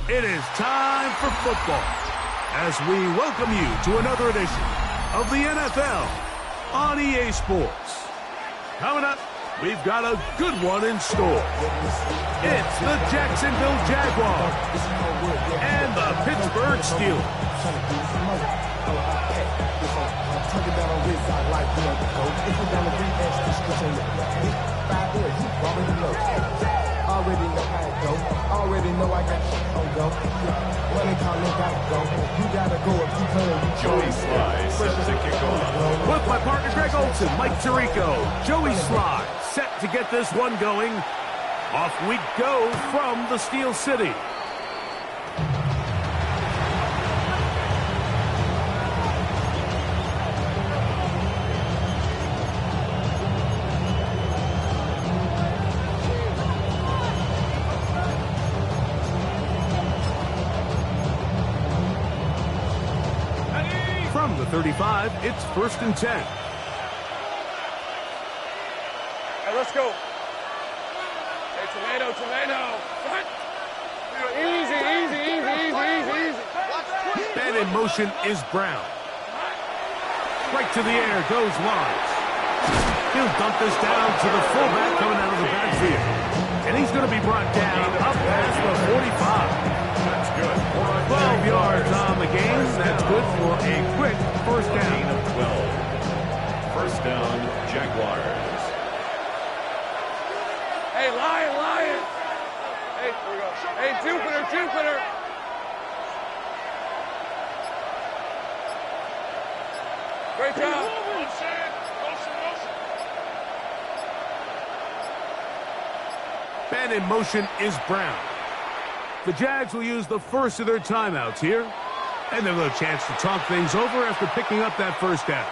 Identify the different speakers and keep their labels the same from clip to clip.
Speaker 1: It is time for football as we welcome you to another edition of the NFL on EA Sports. Coming up, we've got a good one in store. It's the Jacksonville Jaguars and the Pittsburgh Steelers.
Speaker 2: Already know how it go. Already know I got shit on go. Money calling, gotta go. You gotta go if you playing.
Speaker 3: Joey Sly set to kick off.
Speaker 1: With my partner Greg Olson, Mike Tirico, Joey Sly set to get this one going. Off we go from the Steel City. From the 35, it's 1st and 10.
Speaker 4: Hey, let's go. Hey, tomato. Easy.
Speaker 1: And in motion is Brown. Right to the air goes Lawrence. He'll dump this down to the fullback coming out of the backfield. And he's going to be brought down up past the 45.
Speaker 3: That's good.
Speaker 1: 12 yards on the game. That's good for a quick first down.
Speaker 3: Gain of 12. First down, Jaguars.
Speaker 4: Hey, Lion. Hey, here we go. Hey, Jupiter. Great job.
Speaker 1: And in motion is Brown. The Jags will use the first of their timeouts here. And they'll have a chance to talk things over after picking up that first down.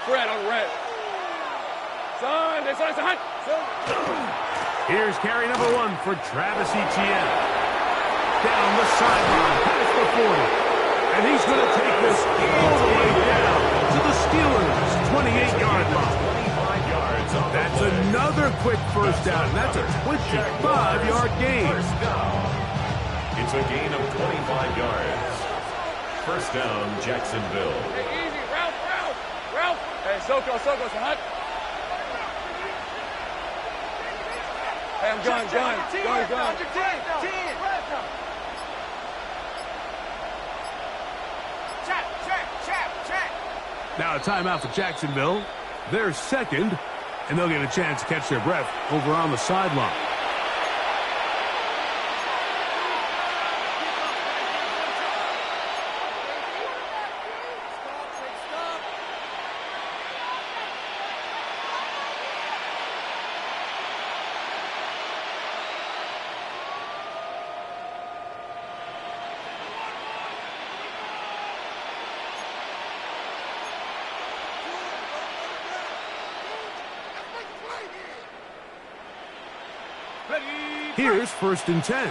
Speaker 4: Fred on red. Son.
Speaker 1: Here's carry number 1 for Travis Etienne. Down the sideline, past the 40. And he's going to take this all the way down to the Steelers' 28-yard line.
Speaker 3: 25 yards.
Speaker 1: That's another quick first down. That's a 25-yard gain.
Speaker 3: First down. It's a gain of 25 yards. First down, Jacksonville.
Speaker 4: Hey, easy. Ralph. Hey, Soko, hot. Hey, I'm gun. Check.
Speaker 1: Now a timeout for Jacksonville. They're second, and they'll get a chance to catch their breath over on the sideline. Here's 1st and 10.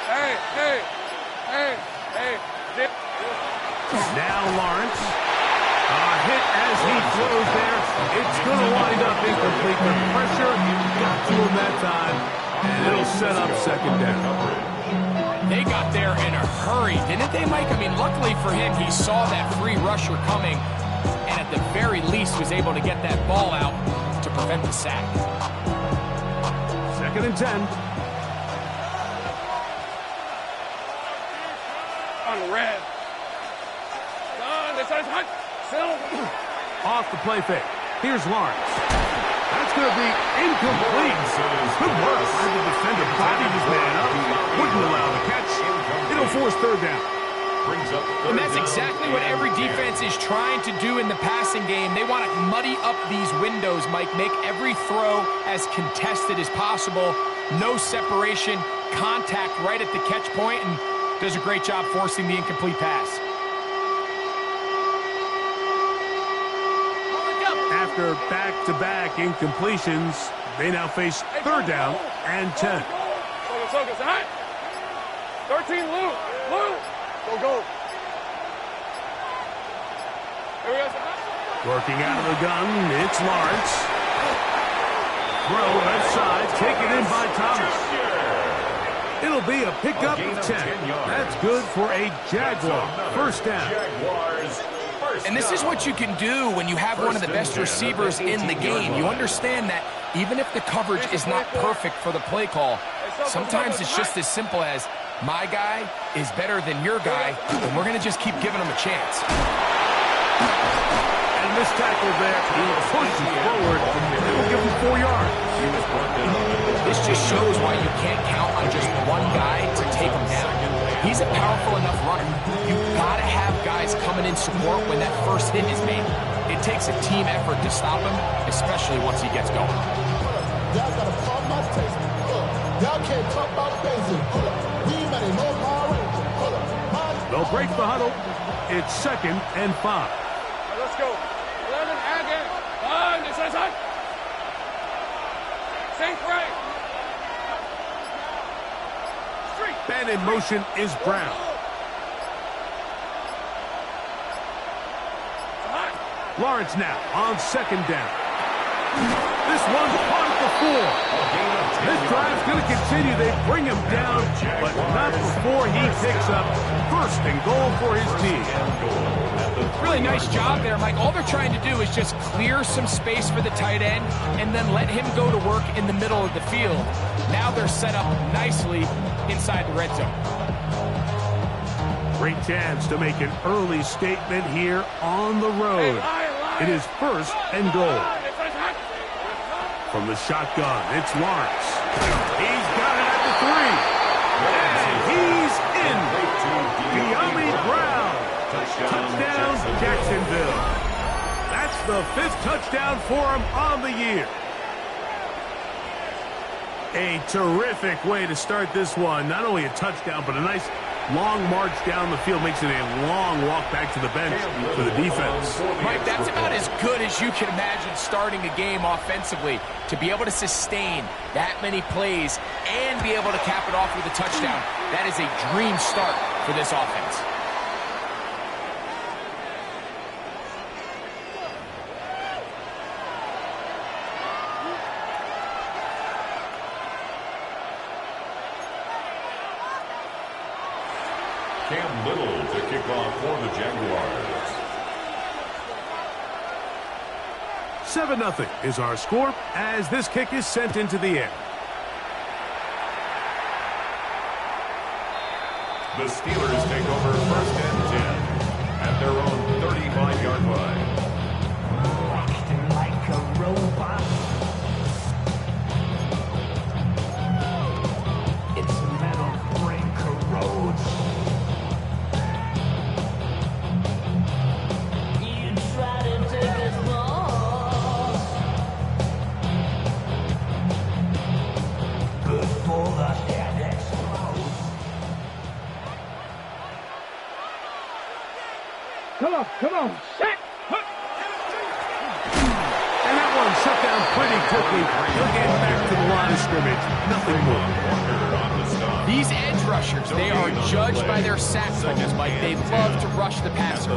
Speaker 4: Hey.
Speaker 1: Now Lawrence. A hit as he throws there. It's going to wind up incomplete. The pressure got to him that time, and it'll set up second down.
Speaker 5: They got there in a hurry, didn't they, Mike? I mean, luckily for him, he saw that free rusher coming, and at the very least was able to get that ball out to prevent the sack.
Speaker 1: Second and 10.
Speaker 4: On the red.
Speaker 1: Off the play fake. Here's Lawrence. That's going to be incomplete. Good work by the defender. Bodied his man up. Wouldn't allow the catch. It'll force third down.
Speaker 5: And that's exactly what every defense is trying to do in the passing game. They want to muddy up these windows, Mike. Make every throw as contested as possible. No separation. Contact right at the catch point, and does a great job forcing the incomplete pass.
Speaker 1: After back-to-back incompletions, they now face third down and 10.
Speaker 4: Focus, 13, Lou. Go. Here we go.
Speaker 1: Working out of the gun, it's Lawrence. Throw left side, taken in by Thomas. It'll be a pickup of 10. That's good for a Jaguar. First down.
Speaker 5: And this is what you can do when you have one of the best receivers in the game. You understand that even if the coverage is not perfect for the play call, sometimes it's just as simple as, my guy is better than your guy, and we're going to just keep giving him a chance.
Speaker 1: And this tackle there, he pushes forward. It will give him 4 yards.
Speaker 5: This just shows why you can't count on just one guy to take him down. He's a powerful enough runner. You've got to have guys coming in support when that first hit is made. It takes a team effort to stop him, especially once he gets going.
Speaker 2: Y'all got to pump my taste. Y'all can't talk about basic.
Speaker 1: They'll break the huddle. It's second and 5.
Speaker 4: Right, let's go. 11 again. This side. Safe right.
Speaker 1: Man in motion is Brown. Lawrence now on second down. This one's caught at the 4. This drive's going to continue. They bring him down, but not before he picks up first and goal for his team.
Speaker 5: Really nice job there, Mike. All they're trying to do is just clear some space for the tight end and then let him go to work in the middle of the field. Now they're set up nicely inside the red zone.
Speaker 1: Great chance to make an early statement here on the road. It is first and goal. From the shotgun, it's Lawrence. He's got it at the 3. And he's in. De'Ami Brown. Touchdown, Jacksonville. That's the 5th touchdown for him on the year. A terrific way to start this one. Not only a touchdown, but a nice long march down the field. Makes it a long walk back to the bench for the defense.
Speaker 5: Mike, that's about as good as you can imagine starting a game offensively. To be able to sustain that many plays and be able to cap it off with a touchdown, that is a dream start for this offense.
Speaker 3: Cam Little to kick off for the Jaguars.
Speaker 1: 7-0 is our score as this kick is sent into the air.
Speaker 3: The Steelers take over first and 10 at their own 35-yard line.
Speaker 6: Acting like a robot. Its metal brain corrodes. You try to take us lost before the head explodes.
Speaker 4: Come on, set.
Speaker 1: And that one shut down pretty quickly. He'll get back to the line of scrimmage. Nothing more.
Speaker 5: These edge rushers, they are judged by their sack totals, Mike. They love to rush the passer.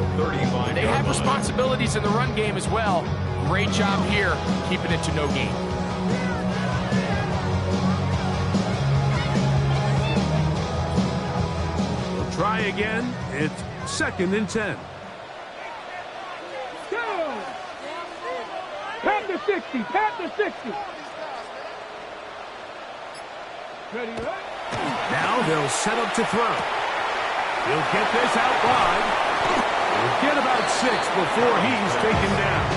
Speaker 5: They have responsibilities in the run game as well. Great job here, keeping it to no gain.
Speaker 1: We'll try again. It's second and 10.
Speaker 4: Pat the 60.
Speaker 1: Now they'll set up to throw. He'll get this out wide. He'll get about 6 before he's taken down.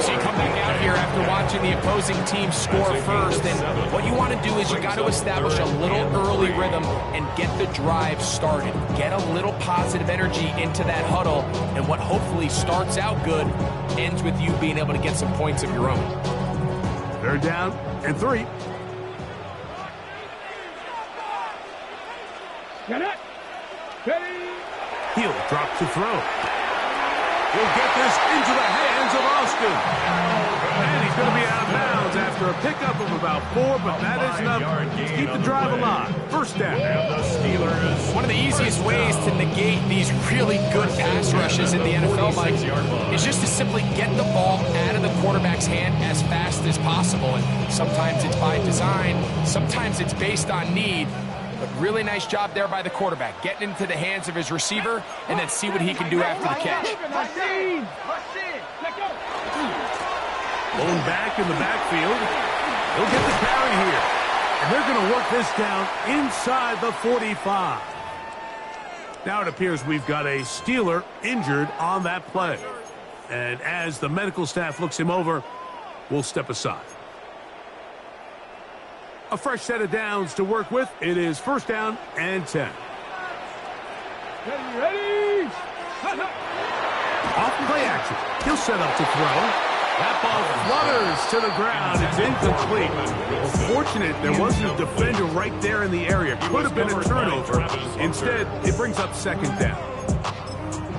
Speaker 5: So you come back out here after watching the opposing team score first, and what you want to do is you got to establish a little early rhythm and get the drive started. Get a little positive energy into that huddle, and what hopefully starts out good ends with you being able to get some points of your own.
Speaker 1: 3rd down and 3.
Speaker 4: Get it. Ready.
Speaker 1: He'll drop to throw. He'll get this into the hands of Austin. And he's going to be out of bounds after a pickup of about 4, but that is enough to keep the drive alive. 1st down.
Speaker 3: And the Steelers.
Speaker 5: One of the easiest ways to negate these really good pass rushes in the NFL, Mike, is just to simply get the ball out of the quarterback's hand as fast as possible. And sometimes it's by design, sometimes it's based on need. But really nice job there by the quarterback, getting into the hands of his receiver and then see what he can do after the catch.
Speaker 1: Blown back in the backfield. He'll get the carry here. And they're going to work this down inside the 45. Now it appears we've got a Steeler injured on that play. And as the medical staff looks him over, we'll step aside. A fresh set of downs to work with. It is 1st down and 10.
Speaker 4: Ready.
Speaker 1: Off play action. He'll set up to throw. That ball flutters to the ground. It's incomplete. Fortunate there wasn't a defender right there in the area. Could have been a turnover. Instead, it brings up 2nd down.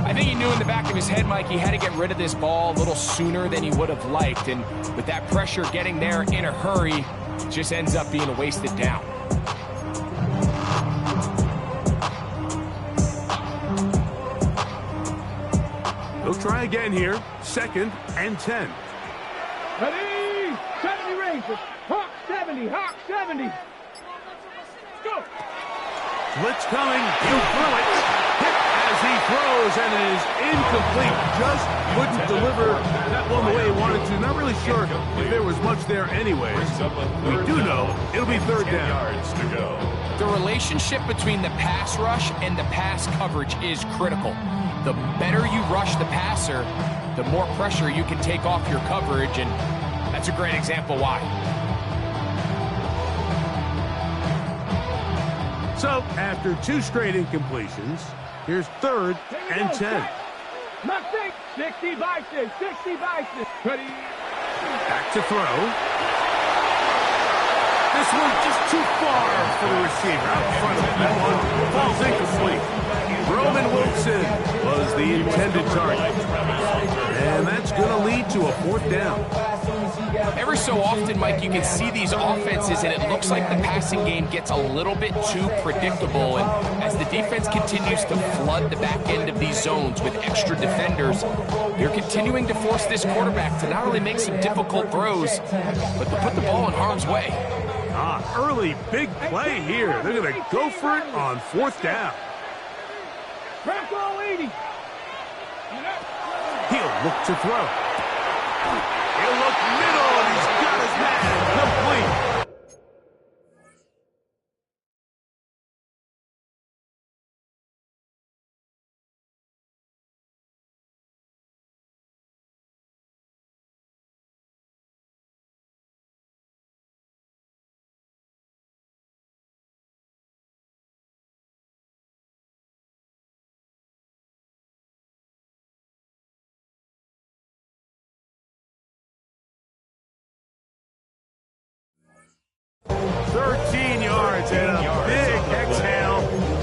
Speaker 5: I think he knew in the back of his head, Mike, he had to get rid of this ball a little sooner than he would have liked. And with that pressure getting there in a hurry, it just ends up being a wasted down.
Speaker 1: They'll try again here. 2nd and 10.
Speaker 4: Ready. 70 Rangers. Hawk 70. Hawk 70. Go.
Speaker 1: Blitz coming. He'll throw it. Hit as he throws, and it is incomplete. Just couldn't deliver that one the way he wanted to. Not really sure if there was much there anyways. We do know it'll be 3rd down.
Speaker 3: Yards to go.
Speaker 5: The relationship between the pass rush and the pass coverage is critical. The better you rush the passer, the more pressure you can take off your coverage, and that's a great example why.
Speaker 1: So, after 2 straight incompletions, here's 3rd and 10.
Speaker 4: Mustang. 60 by 6. 60 by 6. Ready.
Speaker 1: Back to throw. This one just too far for the receiver. Out in front of him. That one falls incomplete. Roman Wilson was the intended target. And that's going to lead to a 4th down.
Speaker 5: Every so often, Mike, you can see these offenses, and it looks like the passing game gets a little bit too predictable. And as the defense continues to flood the back end of these zones with extra defenders, you're continuing to force this quarterback to not only make some difficult throws, but to put the ball in harm's way.
Speaker 1: Early big play here. They're going to go for it on 4th down.
Speaker 4: Bronco 80.
Speaker 1: He'll look to throw. He'll look middle, and he's got his man complete. And a big exhale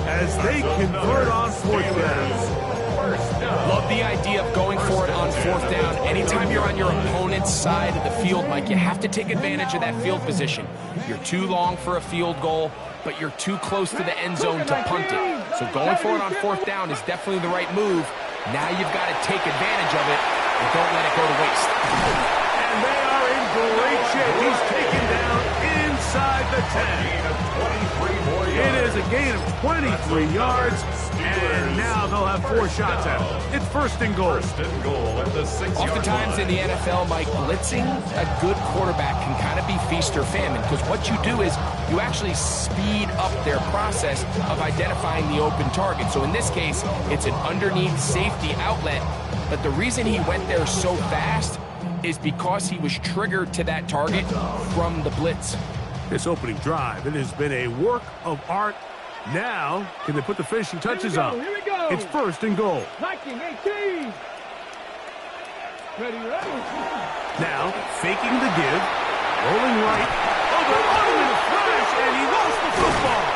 Speaker 1: as they convert on 4th down.
Speaker 5: Love the idea of going for it on 4th down. Anytime you're on your opponent's side of the field, Mike, you have to take advantage of that field position. You're too long for a field goal, but you're too close to the end zone to punt it. So going for it on 4th down is definitely the right move. Now you've got to take advantage of it and don't let it go to waste.
Speaker 1: And they are in great shape. He's taken down inside the 10. It is a gain of 23 yards, and And now they'll have 4 shots at it. It's first and goal.
Speaker 3: First and goal at the 6-yard line.
Speaker 5: Oftentimes in the NFL, Mike, blitzing a good quarterback can kind of be feast or famine, because what you do is you actually speed up their process of identifying the open target. So in this case, it's an underneath safety outlet, but the reason he went there so fast is because he was triggered to that target from the blitz.
Speaker 1: This opening drive, it has been a work of art. Now, can they put the finishing touches on?
Speaker 4: Here we go.
Speaker 1: It's first and goal.
Speaker 4: 19-18. Ready.
Speaker 1: Now, faking the give, rolling right. Oh, they're on him in a flash, and he lost the football.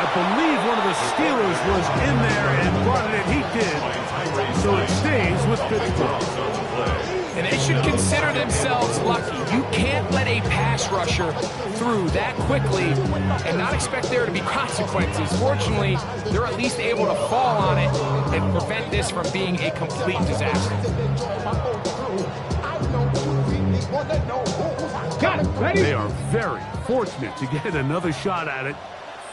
Speaker 1: I believe one of the Steelers was in there and brought it in. He did. So it stays with Pittsburgh.
Speaker 5: And they should consider themselves lucky. You can't let a pass rusher through that quickly and not expect there to be consequences. Fortunately, they're at least able to fall on it and prevent this from being a complete disaster.
Speaker 4: Got it. Ready.
Speaker 1: They are very fortunate to get another shot at it.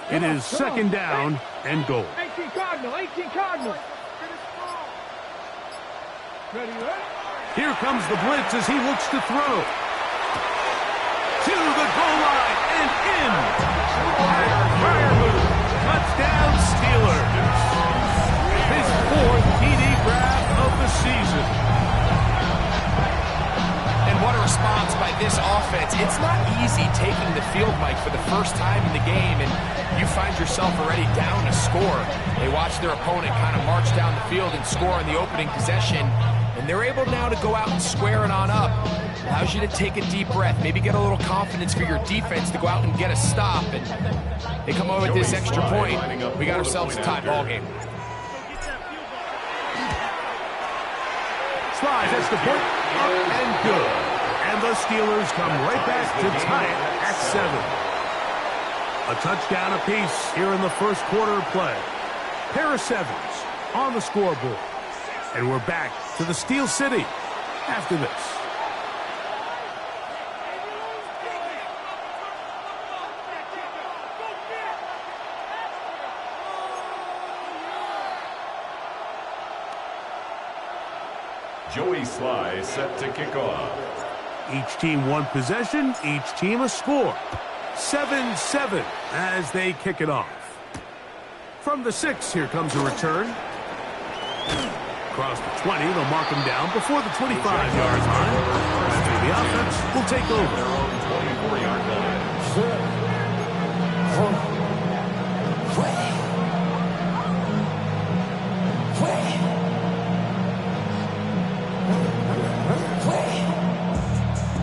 Speaker 1: It is second down and goal.
Speaker 4: 18 Cardinal. Ready.
Speaker 1: Here comes the blitz as he looks to throw. To the goal line and in. Fire move. Touchdown Steelers. His 4th TD grab of the season.
Speaker 5: And what a response by this offense. It's not easy taking the field, Mike, for the first time in the game, and you find yourself already down a score. They watch their opponent kind of march down the field and score in the opening possession. And they're able now to go out and square it on up. Allows you to take a deep breath, maybe get a little confidence for your defense to go out and get a stop. And they come over with this extra point. We got ourselves a tie ball game.
Speaker 1: Slides, that's the point. Up and good. And the Steelers come right back to tie it at 7. A touchdown apiece here in the first quarter of play. Pair of 7s on the scoreboard. And we're back to the Steel City after this.
Speaker 3: Joey Sly set to kick off.
Speaker 1: Each team one possession, each team a score. 7-7 as they kick it off. From the 6, here comes a return. Across the 20, they'll mark him down before the 25-yard line. After the offense will take over.
Speaker 3: Their own 24-yard line.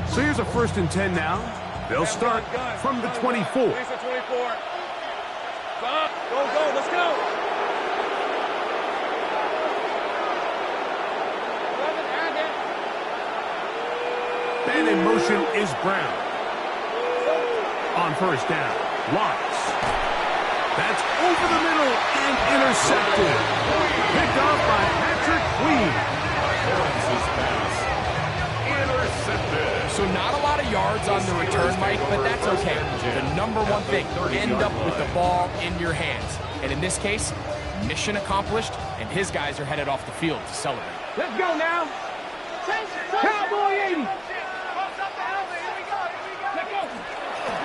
Speaker 1: So here's a 1st and 10 now. They'll start from the 24.
Speaker 4: Go, let's go.
Speaker 1: And in motion is Brown. On 1st down, Watts. That's over the middle and intercepted. Picked off by Patrick Queen.
Speaker 3: Lawrence's pass. Intercepted.
Speaker 5: So not a lot of yards on the return, Mike, but that's okay. The number one thing, end up with the ball in your hands. And in this case, mission accomplished, and his guys are headed off the field to celebrate.
Speaker 4: Let's go now. Cowboy 80.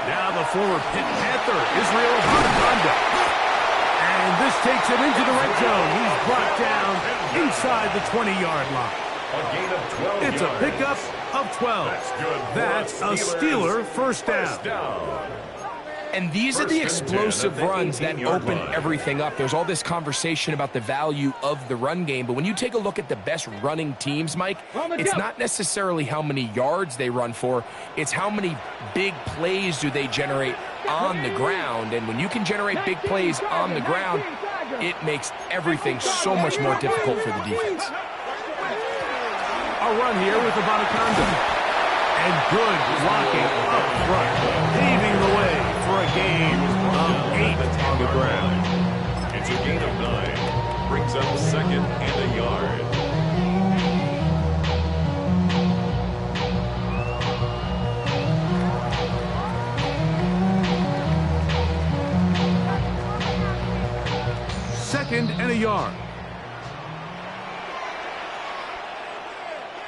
Speaker 1: Now the former Pitt Panther, Israel Hernandez. And this takes him into the red zone. He's brought down inside the 20-yard line.
Speaker 3: A gain of 12
Speaker 1: It's a
Speaker 3: yards.
Speaker 1: pickup of 12. That's a Steeler first down.
Speaker 5: And these are the explosive runs that open everything up. There's all this conversation about the value of the run game, but when you take a look at the best running teams, Mike, it's not necessarily how many yards they run for, it's how many big plays do they generate on the ground. And when you can generate big plays on the ground, it makes everything so much more difficult for the defense.
Speaker 1: A run here with Abanaconda. And good blocking up front, paving the way for a gain of 8 on the ground.
Speaker 3: It's a gain of 9. Brings up 2nd and a yard.
Speaker 1: and a yard.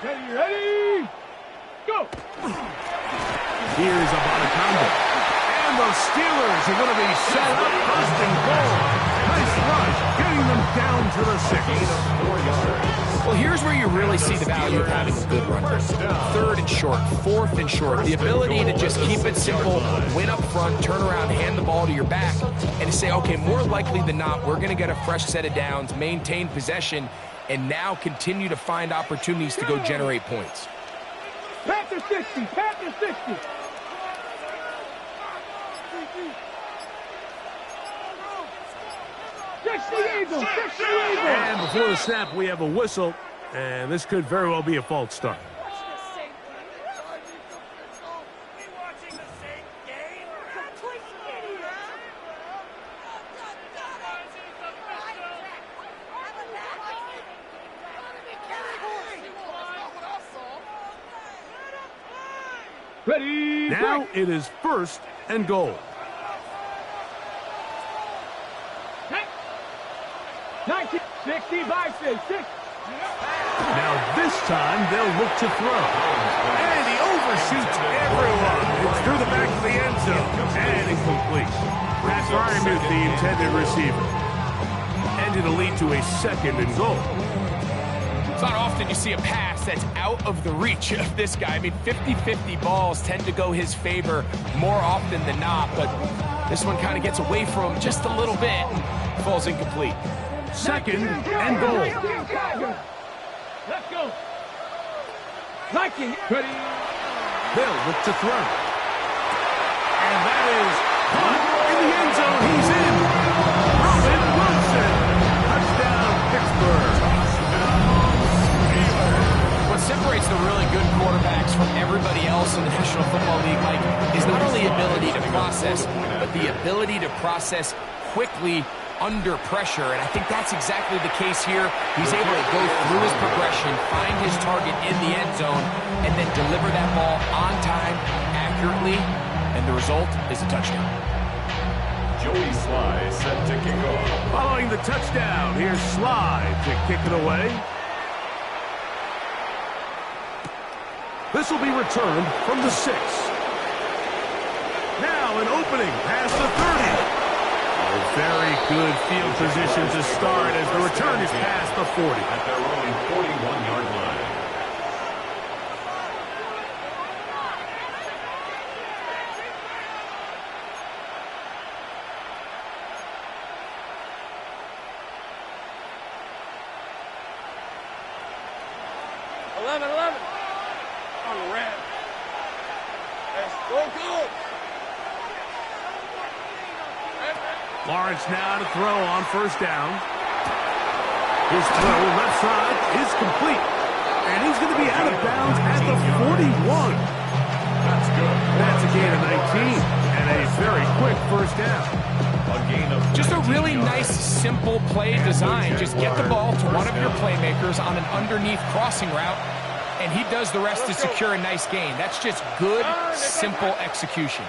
Speaker 4: Ready, go!
Speaker 1: Here's Abanaconda. And the Steelers are going to be set up first and goal. Nice rush, getting them down to the 6.
Speaker 5: Well, here's where you really see the value of having a good runner. 3rd and short, 4th and short. The ability to just keep it simple, win up front, turn around, hand the ball to your back, and to say, okay, more likely than not, we're going to get a fresh set of downs, maintain possession, and now continue to find opportunities to go generate points.
Speaker 4: Panther 60, Panther 60.
Speaker 1: And before the snap, we have a whistle, and this could very well be a false start.
Speaker 4: Ready,
Speaker 1: now it is 1st and goal.
Speaker 4: 65, 6.
Speaker 1: Now this time they'll look to throw. And he overshoots everyone. It's through the back of the end zone. And incomplete. That's Rymuth, the intended receiver. And it'll lead to a 2nd and goal.
Speaker 5: It's not often you see a pass that's out of the reach of this guy. I mean, 50-50 balls tend to go his favor more often than not, but this one kind of gets away from him just a little bit and falls incomplete.
Speaker 1: 2nd and goal.
Speaker 4: Let's go. Nike, ready.
Speaker 1: They'll look to throw. And that is caught in the end zone. He's in. Robin Wilson. Touchdown, Pittsburgh.
Speaker 5: What separates the really good quarterbacks from everybody else in the National Football League, Mike, is not only ability to process, but the ability to process quickly under pressure, and I think that's exactly the case here. He's able to go through his progression, find his target in the end zone, and then deliver that ball on time, accurately, and the result is a touchdown.
Speaker 3: Joey Sly set to kick off.
Speaker 1: Following the touchdown, here's Sly to kick it away. This will be returned from the 6. Now an opening past the 30. Very good field position to start as the return is past the 40.
Speaker 3: At their own 41-yard line.
Speaker 4: On the red. Let's go.
Speaker 1: Lawrence now to throw on 1st down. His throw left side is complete. And he's going to be out of bounds at the 41.
Speaker 3: That's good.
Speaker 1: That's a gain of 19. And a very quick 1st down.
Speaker 3: A gain of
Speaker 5: Just a really nice, simple play design. Just get the ball to one of your playmakers on an underneath crossing route, and he does the rest to secure a nice gain. That's just good, simple execution.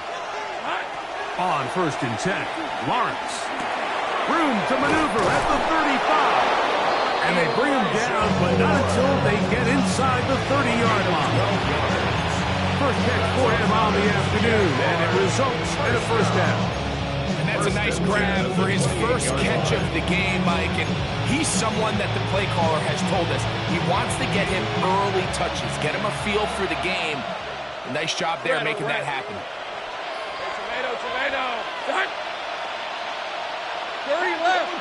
Speaker 1: On 1st and 10, Lawrence. Room to maneuver at the 35. And they bring him down, but not until they get inside the 30-yard line. First catch for him on the afternoon, and it results in a 1st down.
Speaker 5: And that's a nice grab for his first catch of the game, Mike. And he's someone that the play caller has told us he wants to get him early touches, get him a feel for the game. A nice job there making that happen.
Speaker 4: Tomato. Start. 30 left.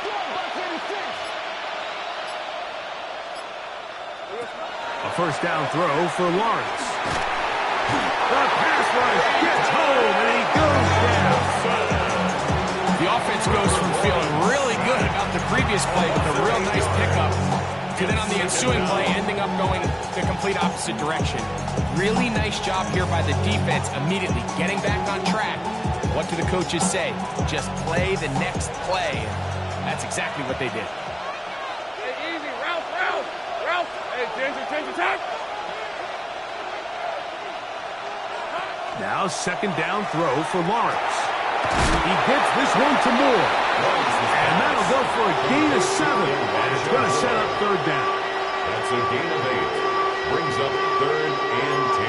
Speaker 1: A 1st down throw for Lawrence. The pass rush gets home, and he goes down.
Speaker 5: The offense goes from feeling really good about the previous play with a real nice pickup to then on the ensuing play ending up going the complete opposite direction. Really nice job here by the defense immediately getting back on track. What do the coaches say? Just play the next play. That's exactly what they did.
Speaker 4: Hey, easy. Ralph. Hey, Ginger, time.
Speaker 1: Now 2nd down throw for Lawrence. He gets this one to Moore. And that'll go for a gain of 7. And it's going to set up third down.
Speaker 3: That's a gain of 8. Brings up 3rd and 10.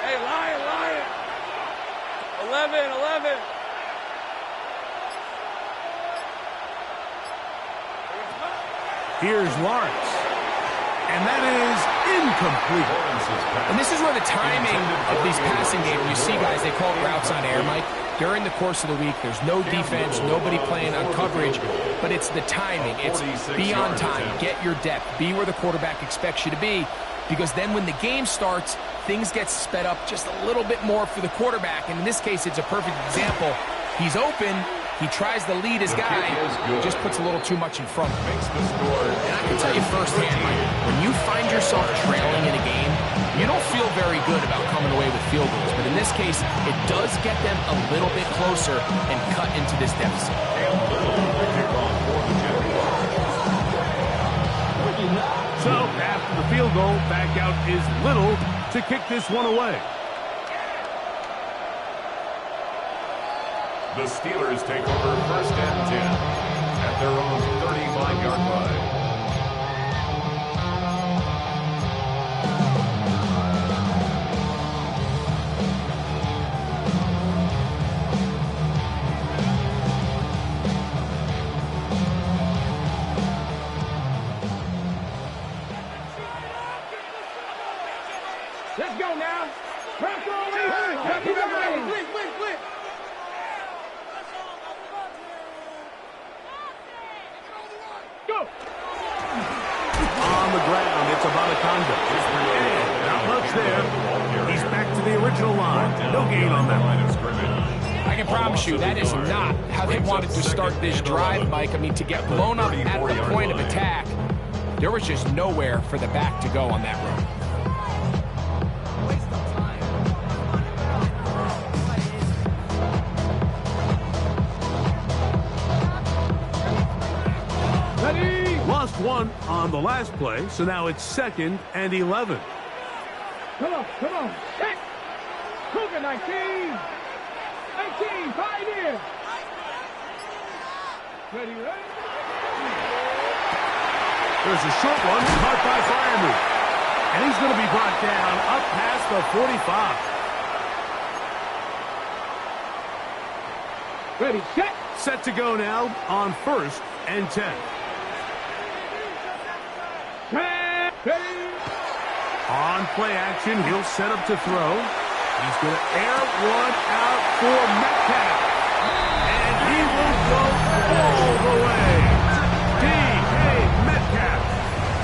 Speaker 4: Hey, Lion. 11.
Speaker 1: Here's Lawrence. And that is incomplete.
Speaker 5: And this is where the timing of these passing games, you see guys, they call it routes on air, Mike. During the course of the week, there's no defense, nobody playing on coverage, but it's the timing. It's be on time, get your depth, be where the quarterback expects you to be, because then when the game starts, things get sped up just a little bit more for the quarterback. And in this case, it's a perfect example. He's open. He tries to lead his guy, just puts a little too much in front of him. And I can tell you firsthand, Mike, when you find yourself trailing in a game, you don't feel very good about coming away with field goals. But in this case, it does get them a little bit closer and cut into this deficit.
Speaker 1: So, after the field goal, back out is Little to kick this one away.
Speaker 3: The Steelers take over 1st and 10 at their own 35-yard line.
Speaker 4: Let's go now. Press on. Wait. Go.
Speaker 1: On the ground, it's Abanaconda. And not much there. He's back to the original line. No gain on that one.
Speaker 5: I can promise you that is not how they wanted to start this drive, Mike. I mean, to get blown up at the point of attack, there was just nowhere for the back to go on that road.
Speaker 1: Lost one on the last play, so now it's 2nd and 11.
Speaker 4: Come on. Hey. Cougar 19. 19, tied in. Ready?
Speaker 1: There's a short one caught by Firemouth. And he's going to be brought down up past the 45.
Speaker 4: Ready, set.
Speaker 1: Set to go now on 1st and 10.
Speaker 4: Ready.
Speaker 1: On play action, he'll set up to throw. He's going to air one out for Metcalf. And he will go all the way. D.A. Metcalf.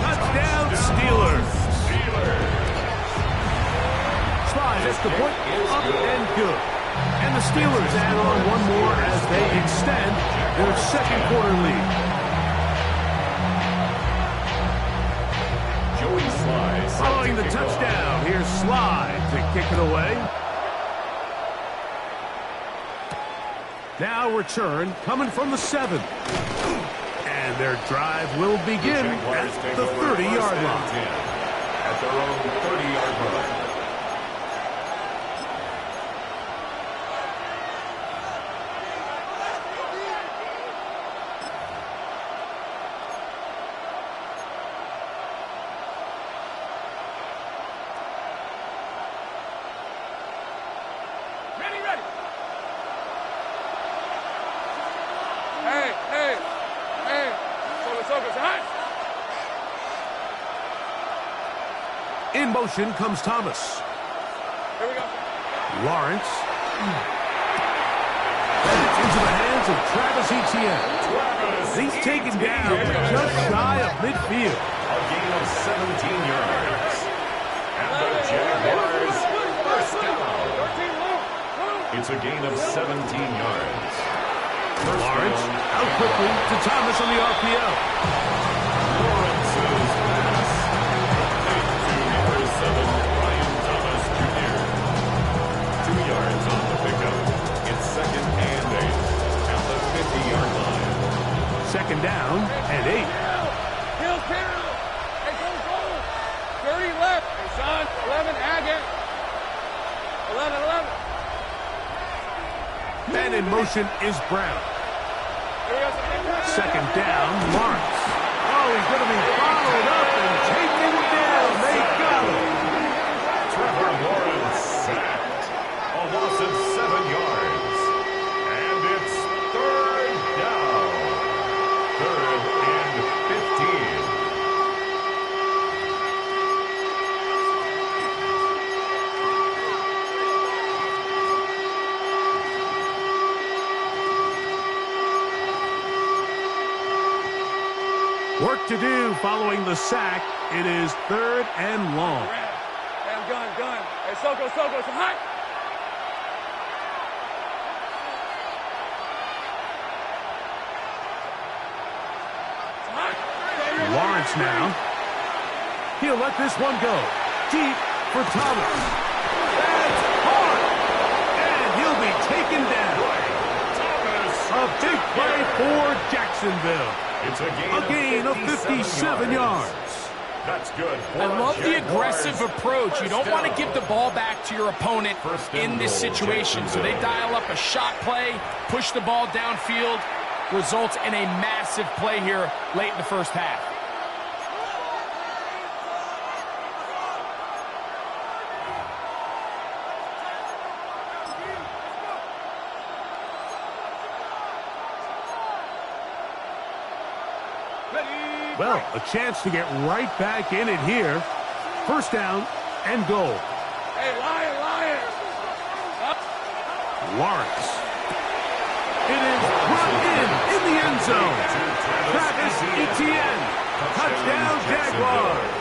Speaker 1: Touchdown, Steelers. Slide at the point, up and good. And the Steelers add on one more as they extend their 2nd quarter lead. Following the touchdown, here's Slide to kick it away. Now return coming from the 7. And their drive will begin at the 30-yard line.
Speaker 3: At their own 30-yard line.
Speaker 1: In motion comes Thomas.
Speaker 4: Here we go.
Speaker 1: Lawrence. And it's into the hands of Travis Etienne. He's taken down just shy of midfield.
Speaker 3: A gain of 17 yards. And the Jaguars first down. It's a gain of 17 yards.
Speaker 1: Lawrence out quickly to Thomas on the RPO.
Speaker 3: Lawrence's pass. To number 7, Brian Thomas Jr. 2 yards
Speaker 1: second down and 8.
Speaker 4: Heel, Carol. Hey, go. 30 left. Hey, son. 11, Agate. 11.
Speaker 1: Man in motion is Brown. Second down, Lawrence. Oh, he's going to be followed up and taken down. They got him.
Speaker 3: Trevor Lawrence sacked. A loss of 7 yards. And it's third down. 3rd and 15.
Speaker 1: Work to do following the sack. It is 3rd and long.
Speaker 4: Hey, I'm gun. Hey, Soko, so hot.
Speaker 1: Lawrence now. He'll let this one go. Deep for Thomas. That's hard. And he'll be taken down. A big play for Jacksonville.
Speaker 3: It's
Speaker 1: A gain of 57 yards.
Speaker 3: That's good.
Speaker 5: I love the aggressive approach. You don't want to give the ball back to your opponent in this situation. So they dial up a shot play, push the ball downfield, results in a massive play here late in the first half.
Speaker 1: Well, a chance to get right back in it here. First down and goal.
Speaker 4: Hey, Lion.
Speaker 1: Lawrence. It is brought in the end zone. Travis Etienne. Touchdown, Jaguars.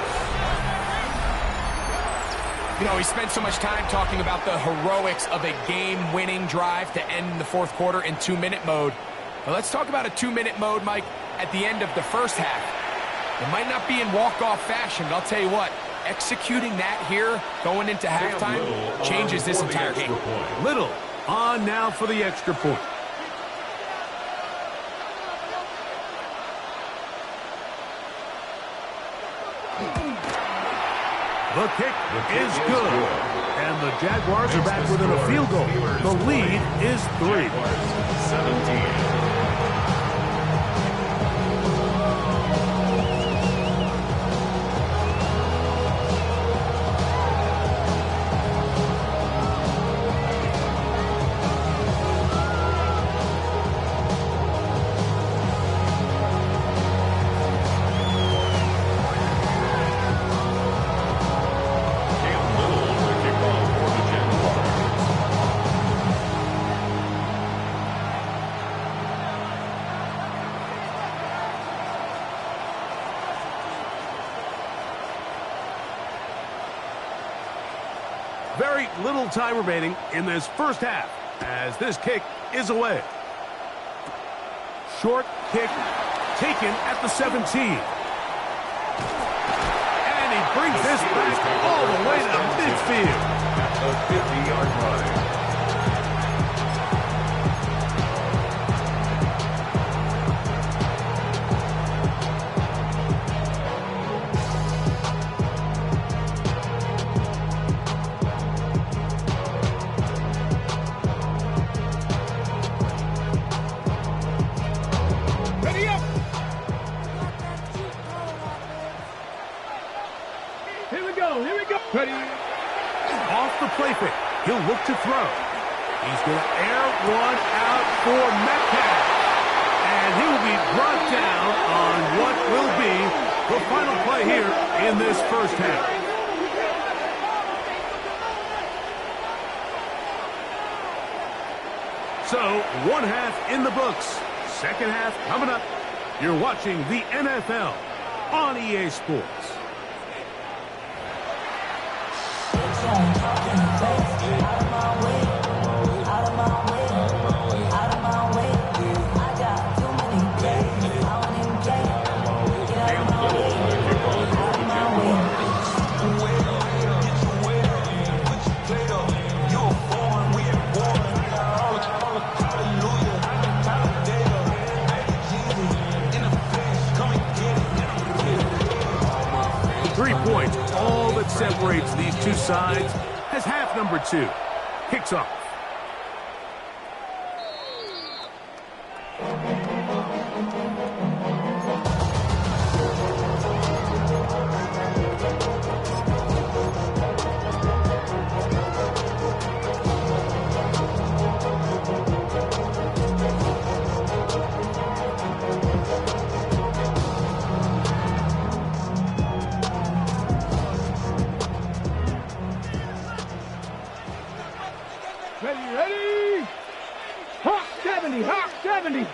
Speaker 5: You know, we spent so much time talking about the heroics of a game-winning drive to end the fourth quarter in 2-minute mode. Now let's talk about a 2-minute mode, Mike, at the end of the first half. It might not be in walk-off fashion, but I'll tell you what, executing that here, going into halftime, changes this entire game.
Speaker 1: Little on now for the extra point. The kick is good. And the Jaguars are back within a field goal. The lead is 3.
Speaker 3: 17.
Speaker 1: Very little time remaining in this first half as this kick is away. Short kick taken at the 17. And he brings this back all the way to midfield.
Speaker 3: At the 50-yard line.
Speaker 1: Ready. Off the play fake. He'll look to throw. He's going to air one out for Metcalf. And he will be brought down on what will be the final play here in this first half. So, one half in the books. Second half coming up. You're watching the NFL on EA Sports. two sides as half number 2 kicks off.
Speaker 4: Ready? Hawk 70, Hawk 70.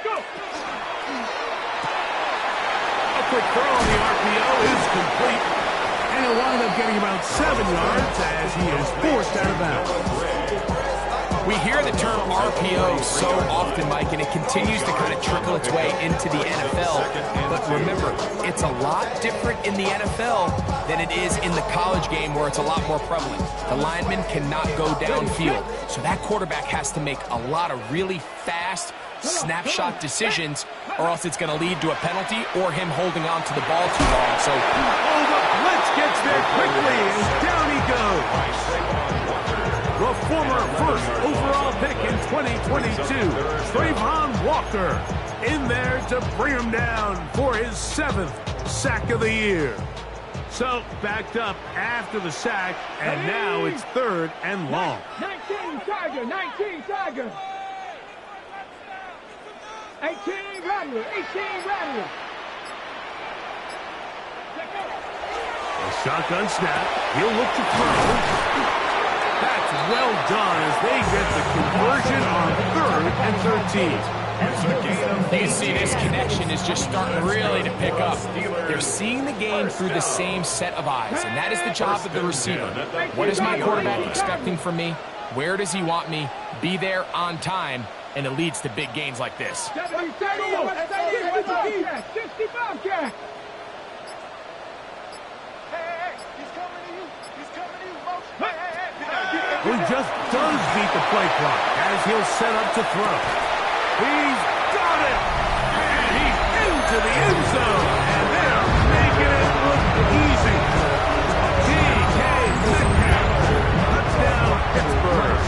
Speaker 4: Go.
Speaker 1: A quick throw on the RPO is complete. And he'll wind up getting about 7 yards as he is forced out of bounds.
Speaker 5: We hear the term RPO so often, Mike, and it continues to kind of trickle its way into the NFL. But remember, it's a lot different in the NFL than it is in the college game where it's a lot more prevalent. The lineman cannot go downfield, so that quarterback has to make a lot of really fast snapshot decisions, or else it's going to lead to a penalty or him holding on to the ball too long. So,
Speaker 1: the blitz gets there quickly, and down he goes. The former first overall pick in 2022, Trayvon Walker, in there to bring him down for his 7th sack of the year. So, backed up after the sack, and now it's 3rd and long.
Speaker 4: 19 Tiger, 19 Tiger. 18 Rattler, 18 Rattler.
Speaker 1: A shotgun snap. He'll look to throw. That's well done as they get the conversion on 3rd and 13.
Speaker 5: You can see this connection is just starting really to pick up. They're seeing the game through the same set of eyes, and that is the job of the receiver. What is my quarterback expecting from me? Where does he want me? Be there on time, and it leads to big gains like this.
Speaker 4: 70, 65 Jack.
Speaker 1: He just does beat the play clock as he'll set up to throw. He's got it! And he's into the end zone. And they're making it look easy. DK Metcalf. Touchdown, Pittsburgh.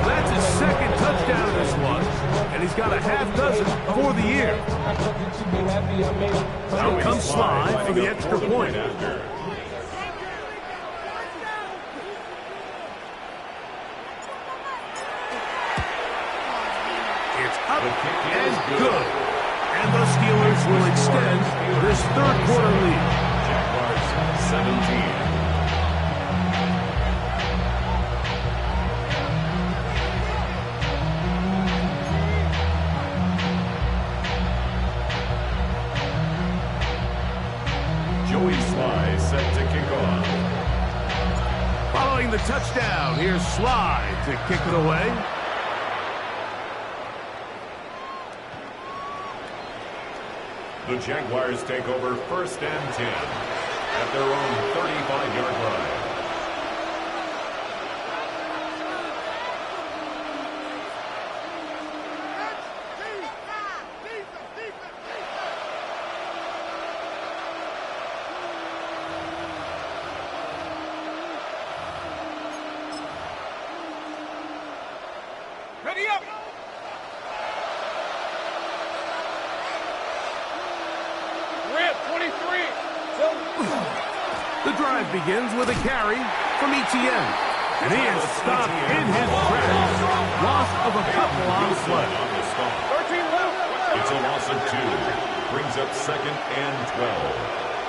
Speaker 1: That's his 2nd touchdown this one. And he's got a half dozen for the year. Out comes Sly for the extra point. Up and good. And the Steelers will extend this 3rd quarter lead.
Speaker 3: Jaguars 17. Joey Sly set to kick off.
Speaker 1: Following the touchdown, here's Sly to kick it away.
Speaker 3: The Jaguars take over 1st and 10 at their own 35-yard line.
Speaker 4: Ready up.
Speaker 1: The drive begins with a carry from Etienne. And he is stopped in his tracks. Loss of a couple on the play.
Speaker 3: It's a loss of 2. Brings up 2nd and 12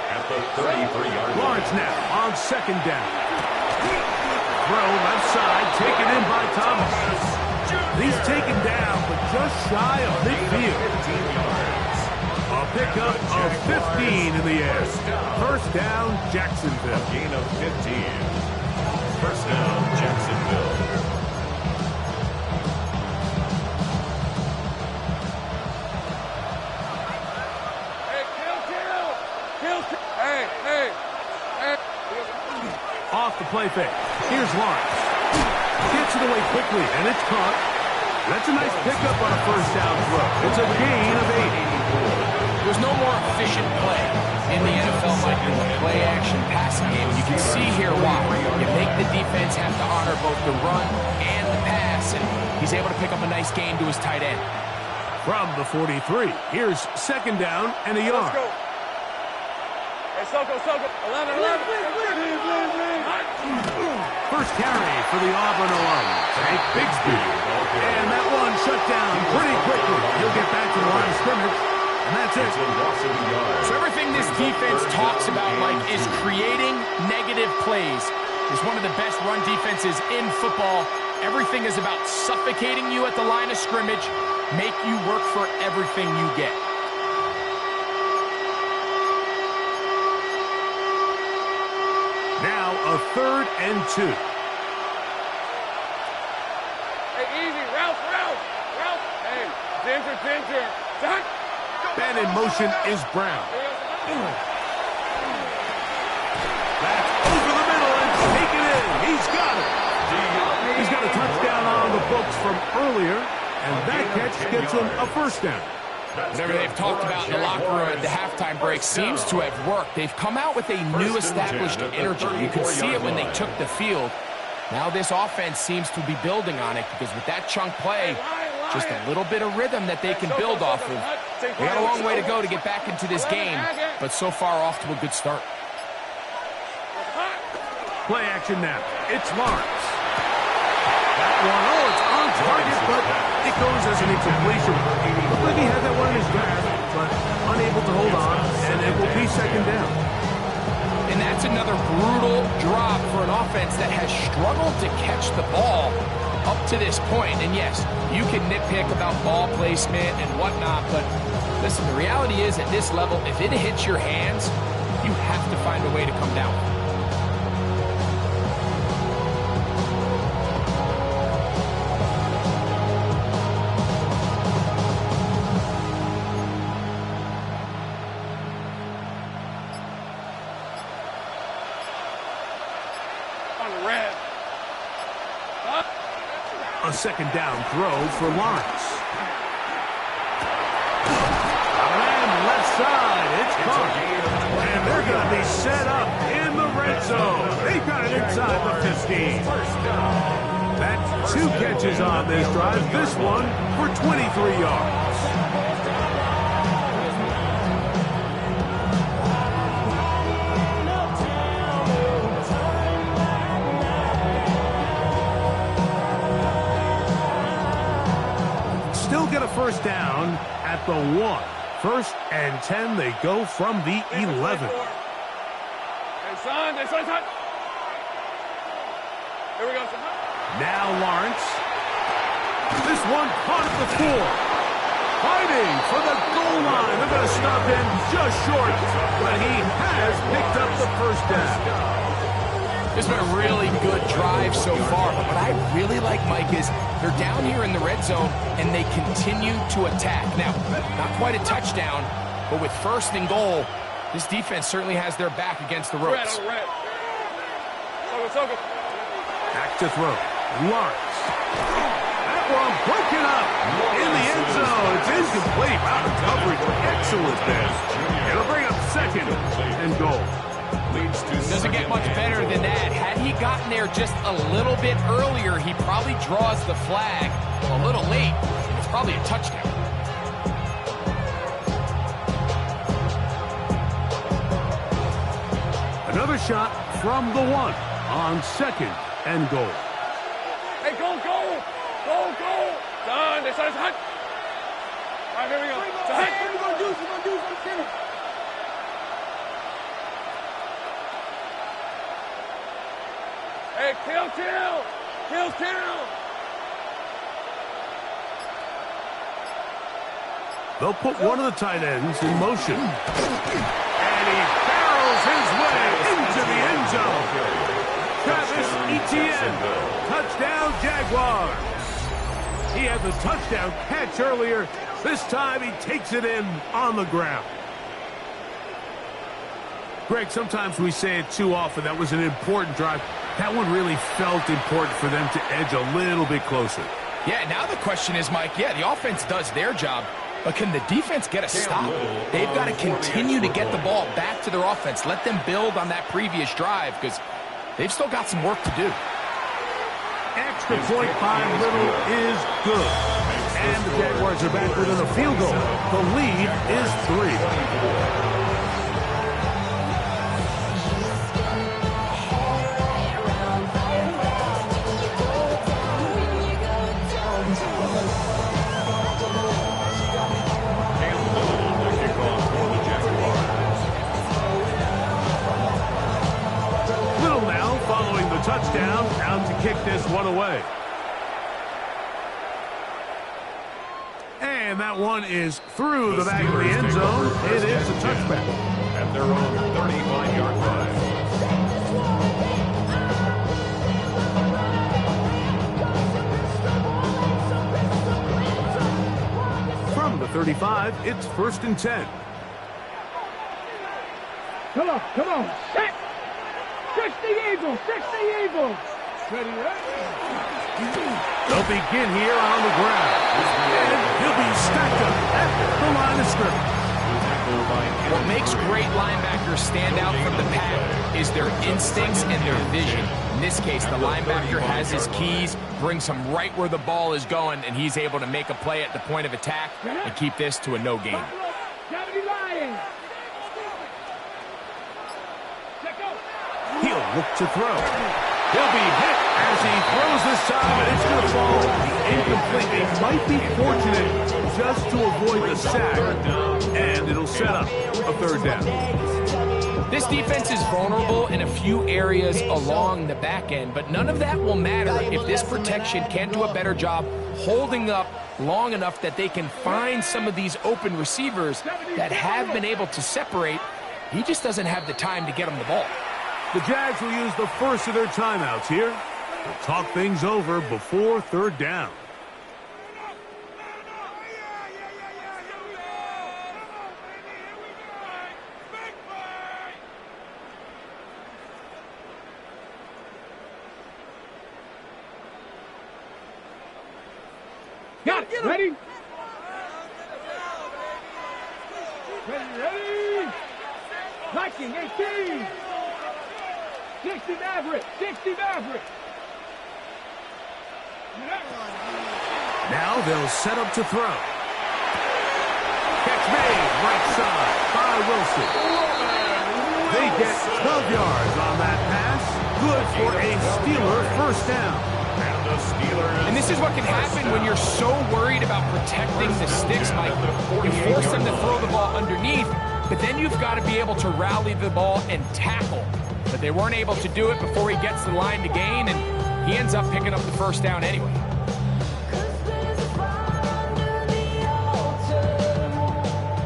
Speaker 3: at the 33-yard line.
Speaker 1: Lawrence now on 2nd down. Throw left side, taken in by Thomas. He's taken down, but just shy of midfield. A pickup of 15 in the air. 1st down, Jacksonville.
Speaker 3: A gain of 15. 1st down, Jacksonville.
Speaker 4: Hey, kill. Hey.
Speaker 1: Off the play fake. Here's Lawrence. Gets it away quickly, and it's caught. That's a nice pickup on a 1st down throw. It's a gain of 8.
Speaker 5: There's no more efficient play in the NFL, Mike, in the play-action passing game. You can see here why. You make the defense have to honor both the run and the pass, and he's able to pick up a nice gain to his tight end.
Speaker 1: From the 43, here's second down and a yard.
Speaker 4: Let's go. Hey, Soko. 11.
Speaker 1: First carry for the Auburn alum, Hank Bigsby. And that one shut down pretty quickly. He'll get back to the line of scrimmage, and that's it.
Speaker 5: So everything this defense talks about, Mike, is creating negative plays. It's one of the best run defenses in football. Everything is about suffocating you at the line of scrimmage, make you work for everything you get.
Speaker 1: Now a 3rd and 2.
Speaker 4: Hey, easy. Ralph. Hey, Ginger. Done.
Speaker 1: And in motion is Brown. That's over the middle and taken in. He's got it. He's got a touchdown on the books from earlier, and that catch gets him a first down.
Speaker 5: Whatever they've talked about in the locker room at the halftime break seems to have worked. They've come out with a new established energy. You could see it when they took the field. Now this offense seems to be building on it because with that chunk play, just a little bit of rhythm that they can build off of. They got a long way to go to get back into this game, but so far off to a good start.
Speaker 1: Play action now. It's Lawrence. That one, it's on target, but it goes as an incompletion. Looked like he had that one in his grasp, but unable to hold on, and it will be second down.
Speaker 5: And that's another brutal drop for an offense that has struggled to catch the ball up to this point. And yes, you can nitpick about ball placement and whatnot, but listen, the reality is at this level, if it hits your hands, you have to find a way to come down.
Speaker 1: A second down throw for Lawrence. And left side, it's caught. And they're going to be set up in the red zone. They've got it inside the 15. That's 2 catches on this drive. This one for 23 yards. Get a first down at the 1. 1st and 10, they go from the 11.
Speaker 4: Hey, son. Here we go, son.
Speaker 1: Now Lawrence. This one caught at the 4. Fighting for the goal line. They're going to stop him just short, but he has picked up the first down.
Speaker 5: This has been a really good drive so far, but what I really like, Mike, is they're down here in the red zone, and they continue to attack. Now, not quite a touchdown, but with 1st and goal, this defense certainly has their back against the ropes.
Speaker 1: Back to throw. Lawrence. That one broken up in the end zone. It's incomplete. Out of coverage. Excellent there. It'll bring up 2nd and goal.
Speaker 5: Doesn't get much better than that. Had he gotten there just a little bit earlier, he probably draws the flag a little late. It's probably a touchdown.
Speaker 1: Another shot from the 1 on 2nd and goal.
Speaker 4: Hey, go. Done. They started hot. All right, here we go. What are you going to do? Hey, kill.
Speaker 1: They'll put one of the tight ends in motion. And he barrels his way into the end zone. Travis Etienne. Touchdown, Jaguars. He had the touchdown catch earlier. This time he takes it in on the ground. Greg, sometimes we say it too often. That was an important drive. That one really felt important for them to edge a little bit closer.
Speaker 5: Yeah, now the question is, Mike, the offense does their job. But can the defense get a stop? They've got to continue to get the ball back to their offense. Let them build on that previous drive because they've still got some work to do.
Speaker 1: Extra point by Little is good. And the Jaguars are back within a field goal. The lead is 3. Touchdown, out to kick this one away. And that one is through the back of the end zone. It is a touchback.
Speaker 3: At their own 35-yard line.
Speaker 1: From the 35, it's 1st and 10.
Speaker 4: Come on, set! 60 Eagles! 60 Eagles! Ready,
Speaker 1: They'll begin here on the ground. And he'll be stacked up at the line of scrimmage.
Speaker 5: What makes great linebackers stand out from the pack is their instincts and their vision. In this case, the linebacker has his keys, brings him right where the ball is going, and he's able to make a play at the point of attack and keep this to a no gain.
Speaker 1: He'll look to throw. He'll be hit as he throws this time, and it's going to fall incomplete. They might be fortunate just to avoid the sack, and it'll set up a 3rd down.
Speaker 5: This defense is vulnerable in a few areas along the back end, but none of that will matter if this protection can't do a better job holding up long enough that they can find some of these open receivers that have been able to separate. He just doesn't have the time to get them the ball.
Speaker 1: The Jags will use the first of their timeouts here. They'll talk things over before 3rd down.
Speaker 4: Got it! Ready? Ready! Viking 18! 60 Maverick! 60 Maverick!
Speaker 1: Now they'll set up to throw. Catch made, right side by Wilson. They get 12 yards on that pass. Good for a Steeler 1st down.
Speaker 5: And this is what can happen when you're so worried about protecting the sticks, Mike. You force them to throw the ball underneath, but then you've got to be able to rally the ball and tackle. But they weren't able to do it before he gets the line to gain, and he ends up picking up the 1st down anyway.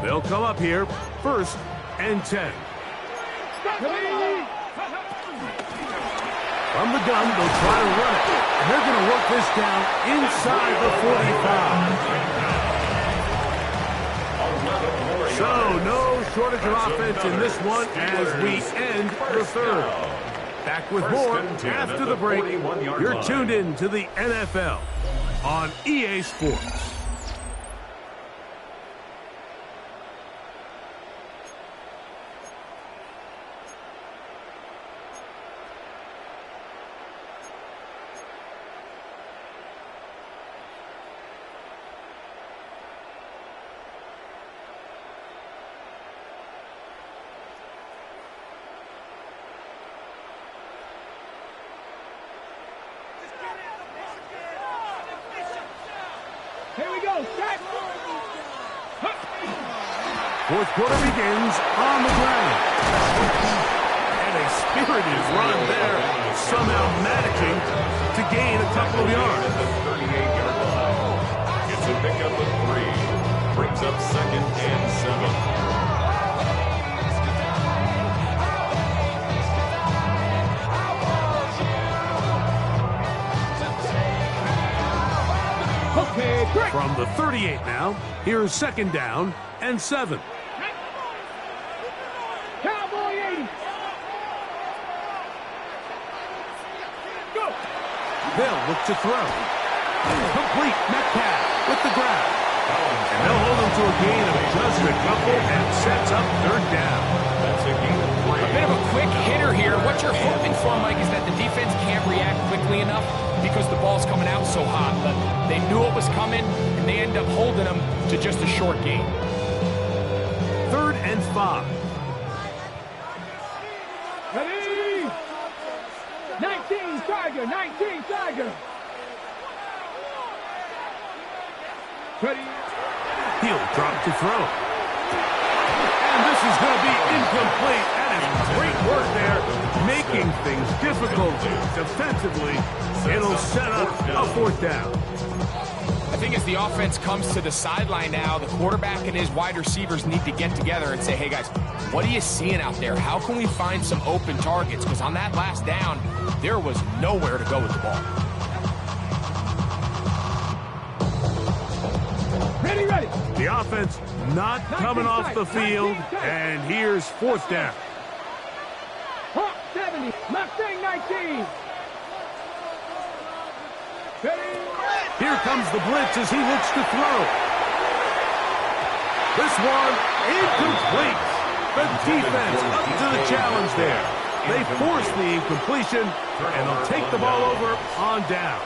Speaker 1: They'll come up here, 1st and 10. From the gun, they'll try to run it. And they're going to work this down inside the 45. So, no shortage of offense in this one as we end the 3rd. Back with more after the break. You're tuned in to the NFL on EA Sports.
Speaker 4: Here we go, set!
Speaker 1: 4th quarter begins on the ground. And a spirited run there, somehow managing to gain a couple of yards.
Speaker 3: At the 38-yard line. It's a pickup of 3. Brings up 2nd and 7.
Speaker 4: Okay, great.
Speaker 1: From the 38 now, here's 2nd down and 7.
Speaker 4: Cowboy 80. Go.
Speaker 1: They'll look to throw. Complete Metcalf with the grab. And they'll hold them to a gain of just a couple and sets up third down.
Speaker 3: That's a gain of 3.
Speaker 5: A bit of a quick hitter here. What you're hoping for, Mike, is that the defense can't react quickly enough because the ball's coming out so hot. But they knew it was coming, and they end up holding them to just a short gain.
Speaker 1: 3rd and 5.
Speaker 4: Ready? 19 Tiger, 19 Tiger. Ready?
Speaker 1: He'll drop to throw. And this is going to be incomplete. That is great work there, making things difficult defensively. It'll set up a 4th down.
Speaker 5: I think as the offense comes to the sideline now, the quarterback and his wide receivers need to get together and say, hey, guys, what are you seeing out there? How can we find some open targets? Because on that last down, there was nowhere to go with the ball.
Speaker 4: Ready, ready.
Speaker 1: The offense not coming off the field, and here's 4th down.
Speaker 4: Hawk 70, Mustang 19. Ready?
Speaker 1: Here comes the blitz as he looks to throw. This one incomplete. The defense up to the challenge there. They force the incompletion, and they'll take the ball over on down.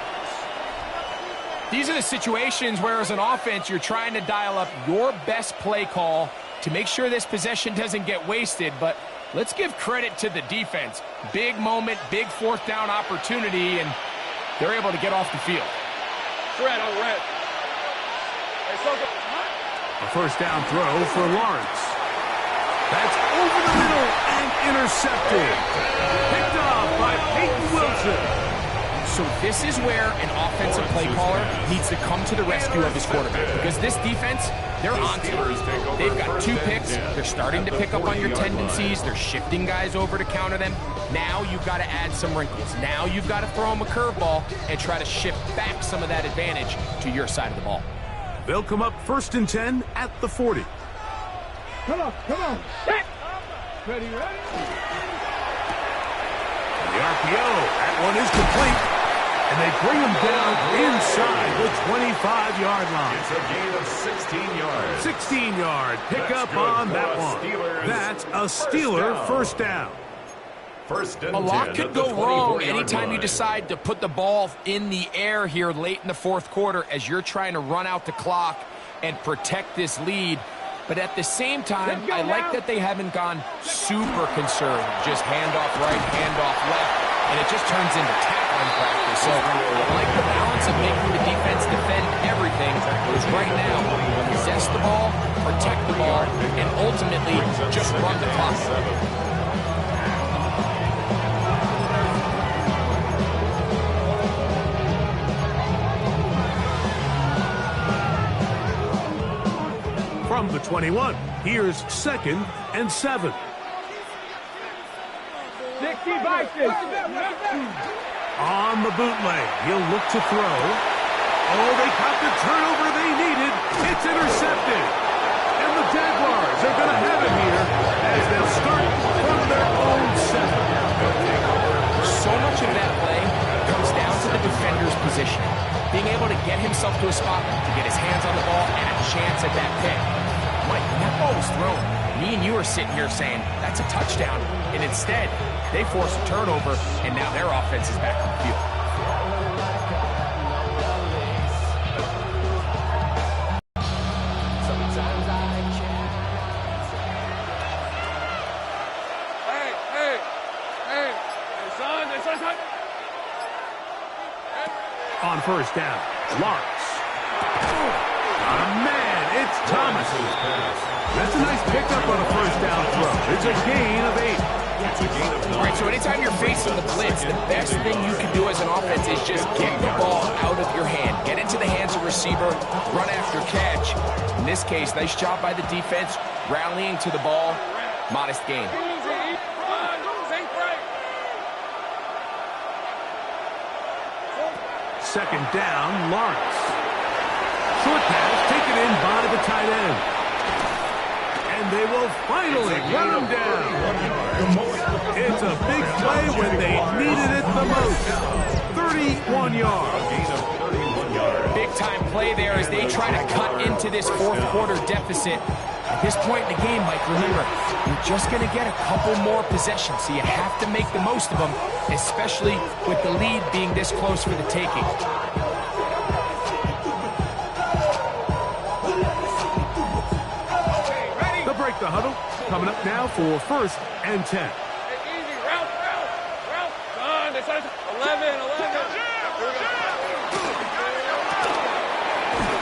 Speaker 5: These are the situations where, as an offense, you're trying to dial up your best play call to make sure this possession doesn't get wasted. But let's give credit to the defense. Big moment, big 4th down opportunity, and they're able to get off the field.
Speaker 4: Red on red.
Speaker 1: A 1st down throw for Lawrence. That's over the middle and intercepted. Picked off by Peyton Wilson.
Speaker 5: So this is where an offensive play caller needs to come to the rescue of his quarterback, because this defense, they're on to it. They've got 2 picks. They're starting to pick up on your tendencies. They're shifting guys over to counter them. Now you've got to add some wrinkles. Now you've got to throw them a curveball and try to shift back some of that advantage to your side of the ball.
Speaker 1: They'll come up 1st and 10 at the 40.
Speaker 4: Come on, come on. Back. Ready, ready.
Speaker 1: And the RPO, that one is complete. And they bring him down inside the 25-yard line.
Speaker 3: It's a gain of 16 yards.
Speaker 1: 16-yard pickup on that one. That's a Steeler first down.
Speaker 5: A lot could go wrong anytime you decide to put the ball in the air here late in the 4th quarter as you're trying to run out the clock and protect this lead. But at the same time, I like that they haven't gone super conservative. Just handoff right, handoff left, and it just turns into tackling practice. So I like the balance of making the defense defend everything, because right now, possess the ball, protect the ball, and ultimately just run the clock.
Speaker 1: From the 21, here's 2nd and 7.
Speaker 4: 60 Vikings.
Speaker 1: On the bootleg, he'll look to throw. Oh, they caught the turnover they needed. It's intercepted. And the Jaguars are going to have it here as they'll start from their own 7.
Speaker 5: So much of that play comes down to the defender's positioning. Being able to get himself to a spot to get his hands on the ball and a chance at that pick. Mike, when that ball was thrown, me and you are sitting here saying, that's a touchdown. And instead, they force a turnover, and now their offense is back on the field.
Speaker 4: Son.
Speaker 1: On 1st down, Lawrence. Got a man, it's Thomas. That's a nice pickup on a 1st down throw. It's a gain of 8.
Speaker 5: All right, so anytime you're facing the blitz, the best thing you can do as an offense is just get the ball out of your hand. Get into the hands of receiver, run after catch. In this case, nice job by the defense, rallying to the ball. Modest gain.
Speaker 1: 2nd down, Lawrence. Short pass taken in by the tight end. And they will finally run him down. It's a big play when they needed it the most. 31 yards.
Speaker 5: Big time big-time play there as they try to cut into this fourth-quarter deficit. At this point in the game, Mike, remember, you're just going to get a couple more possessions, so you have to make the most of them, especially with the lead being this close for the taking.
Speaker 1: They'll break the huddle. Coming up now for 1st and 10.
Speaker 4: Hey, easy. Route. Son, this is 11.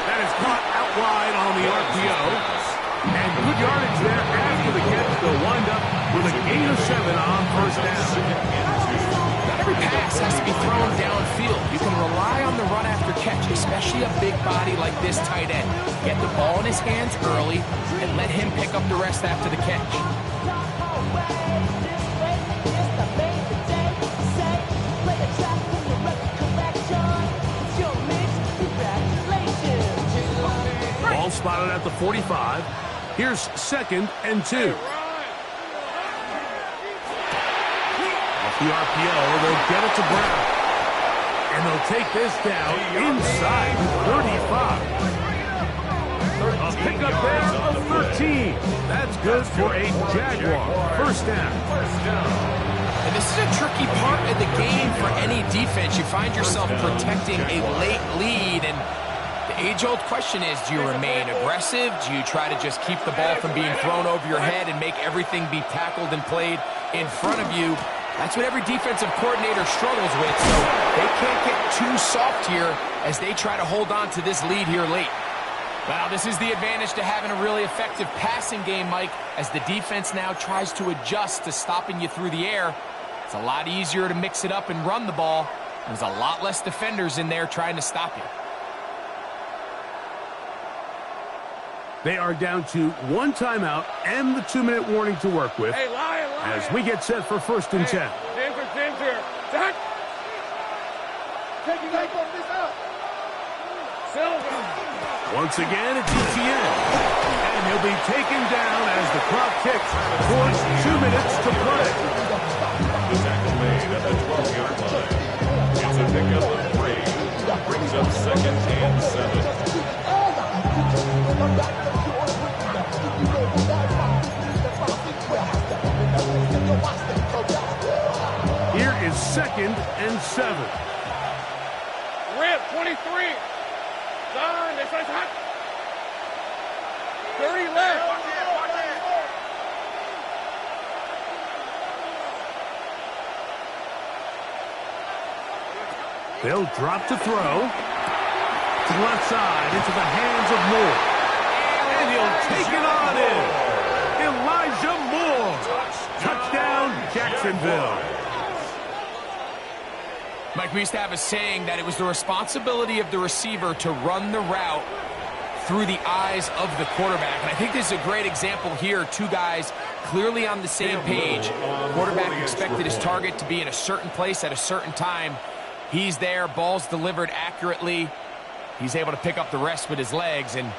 Speaker 1: That is caught out wide on the RPO. And good yardage there after the catch. They'll wind up with a gain of 7 on 1st down.
Speaker 5: Not every pass has to be thrown downfield. You can rely on the run after catch, especially a big body like this tight end. Get the ball in his hands early and let him pick up the rest after the catch.
Speaker 1: Ball spotted at the 45. Here's 2nd and 2. Off the RPO, they'll get it to Brown. And they'll take this down inside 35. A pickup there of 13. That's good for a Jaguar. 1st down.
Speaker 5: And this is a tricky part of the game for any defense. You find yourself protecting a late lead, and the age-old question is, do you remain aggressive? Do you try to just keep the ball from being thrown over your head and make everything be tackled and played in front of you? That's what every defensive coordinator struggles with, so they can't get too soft here as they try to hold on to this lead here late. Well, this is the advantage to having a really effective passing game, Mike, as the defense now tries to adjust to stopping you through the air. It's a lot easier to mix it up and run the ball. There's a lot less defenders in there trying to stop you.
Speaker 1: They are down to 1 timeout and the 2-minute warning to work with.
Speaker 4: Hey, lion.
Speaker 1: As we get set for 1st and 10.
Speaker 4: Ginger. Zach. Take this out. Silver.
Speaker 1: Once again, it's ETN. And he'll be taken down as the clock ticks towards 2 minutes to play.
Speaker 3: The tackle made at the 12-yard line. It's a pickup of 3. Brings up 2nd and 7.
Speaker 1: Here is 2nd and 7.
Speaker 4: Rip, 23. Son, this is hot. 30 left.
Speaker 1: They'll drop to throw. To the left side, into the hands of Moore. And he'll take it on in. Elijah Moore. Touchdown, Jacksonville.
Speaker 5: Mike, we used to have a saying that it was the responsibility of the receiver to run the route through the eyes of the quarterback. And I think this is a great example here. 2 guys clearly on the same page. Quarterback expected his target to be in a certain place at a certain time. He's there, ball's delivered accurately. He's able to pick up the rest with his legs, and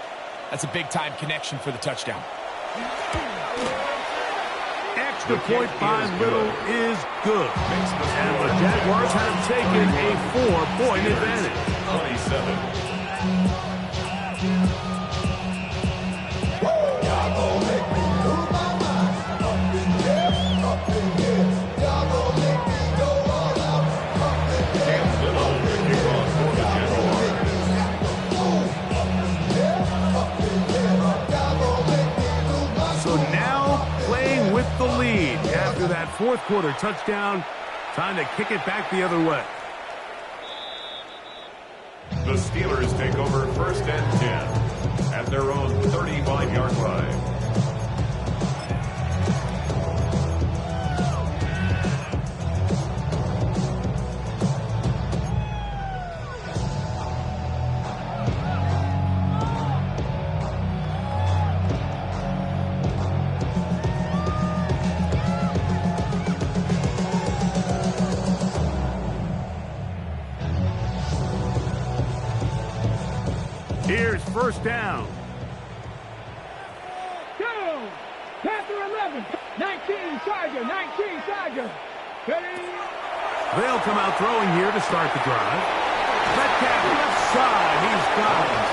Speaker 5: that's a big-time connection for the touchdown.
Speaker 1: Extra point by Little is good. And the Jaguars have taken a 4-point advantage.
Speaker 3: 27.
Speaker 1: So now playing with the lead after that 4th quarter touchdown. Time to kick it back the other way.
Speaker 3: The Steelers take over 1st and 10 at their own 35-yard line.
Speaker 1: Here's 1st down.
Speaker 4: Go! Panther 11. 19 Tiger. Ready?
Speaker 1: They'll come out throwing here to start the drive. Metcalf left side. He's got it.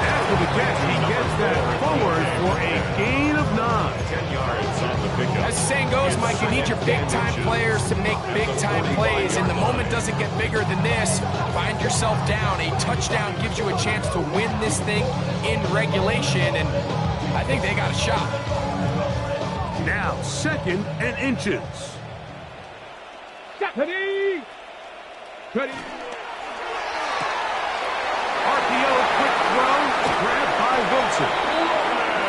Speaker 1: After the catch, he gets that forward for a gain of 9.
Speaker 3: 10 yards on the pickup.
Speaker 5: As the saying goes, Mike, you need your big-time players to make big-time plays, and the moment doesn't get bigger than this. Find yourself down. A touchdown gives you a chance to win this thing in regulation, and I think they got a shot.
Speaker 1: Now 2nd and inches.
Speaker 4: Ready. Ready.
Speaker 1: RPO, quick throw, grabbed by Wilson.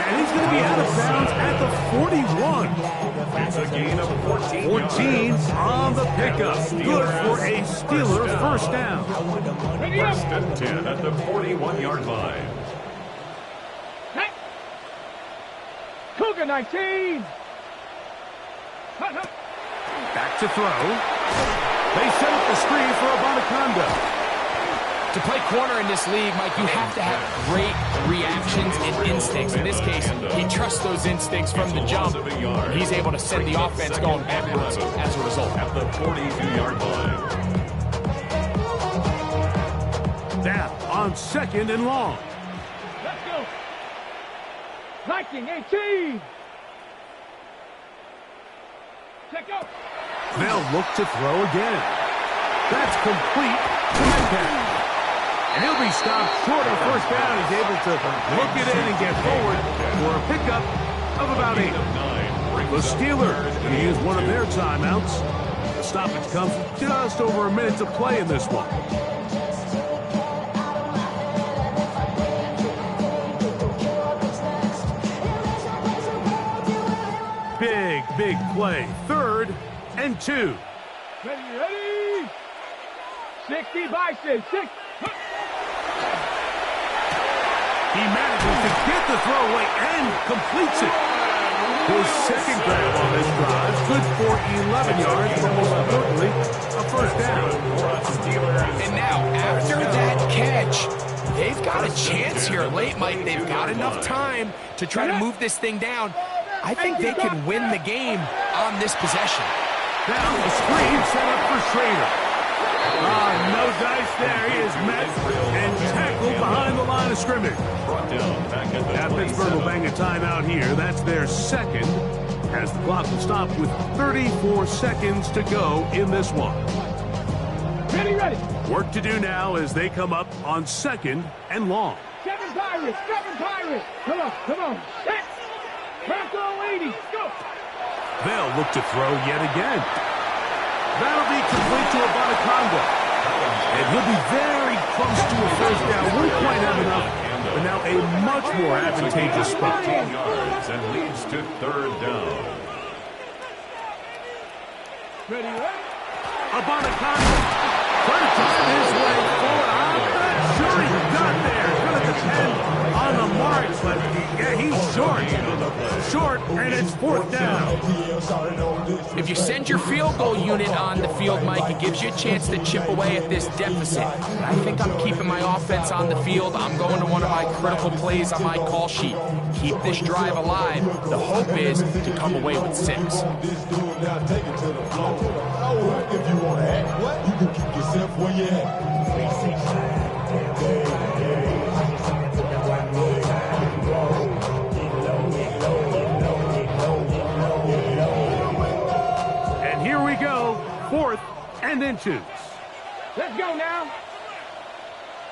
Speaker 1: And he's going to be out of bounds at the 41.
Speaker 3: It's a gain of 14
Speaker 1: 14
Speaker 3: yards.
Speaker 1: on the pickup. Good for a Steeler first down.
Speaker 3: First and 10 at the 41-yard line.
Speaker 4: Cougar 19.
Speaker 1: Back to throw. They set up the screen for Abanaconda.
Speaker 5: To play corner in this league, Mike, you have to have great reactions and instincts. In this case, he trusts those instincts from the jump. He's able to send the offense going backwards as a result.
Speaker 3: At the 42-yard line.
Speaker 1: Now on 2nd and long.
Speaker 4: Let's go. Viking 18. Check out.
Speaker 1: They'll look to throw again. That's complete to Metcalf. And he'll be stopped short of first down. He's able to look it in and get forward for a pickup of about 8. The Steelers going to use one of their timeouts. The stoppage comes with just over a minute to play in this one. Big play. 3rd and 2.
Speaker 4: Ready. 60 Bison. 6.
Speaker 1: He manages to get the throw away and completes it. His 2nd grab on this drive, good for 11 yards, but most importantly, a first down.
Speaker 5: And now, after that catch, they've got a chance here late, Mike. They've got enough time to try to move this thing down. I think they can win the game on this possession.
Speaker 1: Now a screen set up for Schrader. No dice there. He is met and tackled behind the line of scrimmage. Now Pittsburgh will bang a timeout here. That's their 2nd, as the clock will stop with 34 seconds to go in this one.
Speaker 4: Ready.
Speaker 1: Work to do now as they come up on 2nd and long.
Speaker 4: 7 Pirates. Come on. Set. Bronco 80. Go.
Speaker 1: They'll look to throw yet again. That'll be complete to Abanaconda. And he'll be very close to a first down. Won't quite have enough, but now a much more advantageous spot.
Speaker 3: 15 yards and leads to 3rd down.
Speaker 4: Ready.
Speaker 1: Abanaconda trying to drive his way forward. I'm not sure he got there. It's going to depend on the mark, but yeah, he's short. And it's 4th down.
Speaker 5: If you send your field goal unit on the field, Mike, it gives you a chance to chip away at this deficit. I think I'm keeping my offense on the field. I'm going to one of my critical plays on my call sheet. Keep this drive alive. The hope is to come away with 6.
Speaker 2: If you want to act, you can keep yourself where you at.
Speaker 1: And here we go, 4th and inches.
Speaker 4: Let's go now.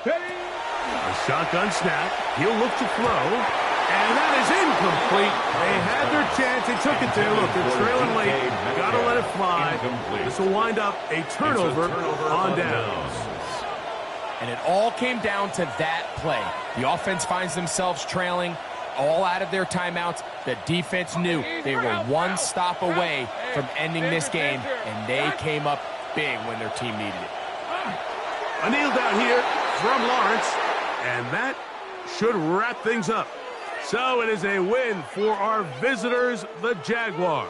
Speaker 4: Ready.
Speaker 1: A shotgun snap. He'll look to throw. And that is incomplete. They had their chance. They took it there. Look, they're trailing late. Got to let it fly. This will wind up a turnover on downs.
Speaker 5: And it all came down to that play. The offense finds themselves trailing, all out of their timeouts. The defense knew they were one stop away from ending this game, and they came up big when their team needed it.
Speaker 1: A kneel down here from Lawrence, and that should wrap things up. So it is a win for our visitors, the Jaguars.